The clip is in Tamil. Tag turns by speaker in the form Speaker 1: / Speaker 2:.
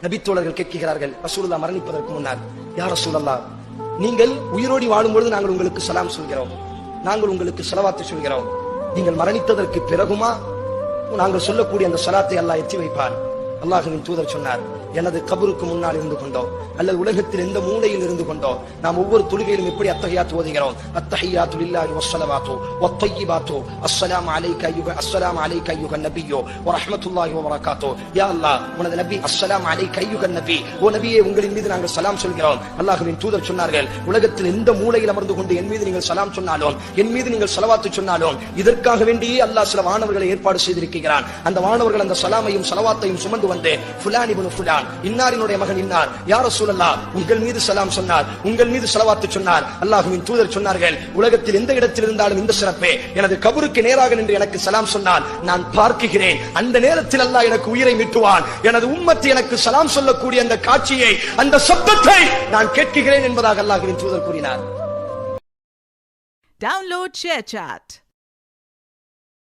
Speaker 1: நபித்தோழர்கள் கேட்கிறார்கள் ரசூலுல்லாஹ் மரணிப்பதற்கு முன்னால், யா ரசூலல்லாஹ், நீங்கள் உயிரோடி வாழும் பொழுது நாங்கள் உங்களுக்கு சலாம் சொல்கிறோம், நாங்கள் உங்களுக்கு ஸலவாத்து சொல்கிறோம், நீங்கள் மரணித்ததற்கு பிறகுமா நாங்கள் சொல்லக்கூடிய அந்த ஸலாத்தை அல்லாஹ் எத்தி வைப்பார்? அல்லாஹ்வின் தூதர் சொன்னார், எனது கபருக்கு முன்னால் இருந்து கொண்டோ அல்லது உலகத்தில் எந்த மூலையில் இருந்து கொண்டோ நாம் ஒவ்வொரு தொழுகையிலும் எப்படி அத்தஹியாத் ஓதுகிறோம், அத்தஹியாத்து லில்லாஹி வஸ்ஸலவாத்து வத்தய்யிபாத்து அஸ்ஸலாமு அலைக அய்யுஹன் நபியோ வ ரஹ்மத்துல்லாஹி வ பரகாத்து. யா அல்லாஹ், உனது நபி அஸ்ஸலாமு அலைக அய்யுஹன் நபி, ஓ நபியே உங்களின் மீது நாங்கள் சலாம் சொல்கிறோம். அல்லாஹ்வின் தூதர் சொன்னார்கள், உலகத்தில் எந்த மூலையில் அமர்ந்து கொண்டு என் மீது நீங்கள் சலாம் சொன்னாலும், என் மீது நீங்கள் ஸலவாத்து சொன்னாலும், இதற்காக வேண்டியே அல்லாஹ் சில வானவர்களை ஏற்பாடு செய்திருக்கிறான். அந்த வானவர்கள் அந்த சலாமையும் ஸலவாத்தையும் சுமந்து வந்து ஃபுலான் இப்னு ஃபுலான், இன்னாரினுடைய மகன் இன்னார், யா ரசூலல்லாஹ், உங்கள் மீது சலாம் சொன்னார், உங்கள் மீது ஸலவாத்து சொன்னார். அல்லாஹ்வின் தூதர் சொன்னார்கள், உலகத்தில் எந்த இடத்தில் இருந்தாலும் இந்த சிறப்பே, எனது கபருக்கு நேராக நின்று எனக்கு சலாம் சொன்னால் நான் பார்க்கிறேன், அந்த நேரத்தில் அல்லாஹ் எனக்கு உயிரை மீட்டுவான், எனது உம்மத்து எனக்கு சலாம் சொல்லக்கூடிய அந்த காட்சியை, அந்த சப்தத்தை நான் கேட்கிறேன் என்பதாக அல்லாஹ்வின் தூதர் கூறினார்.
Speaker 2: Download ShareChat.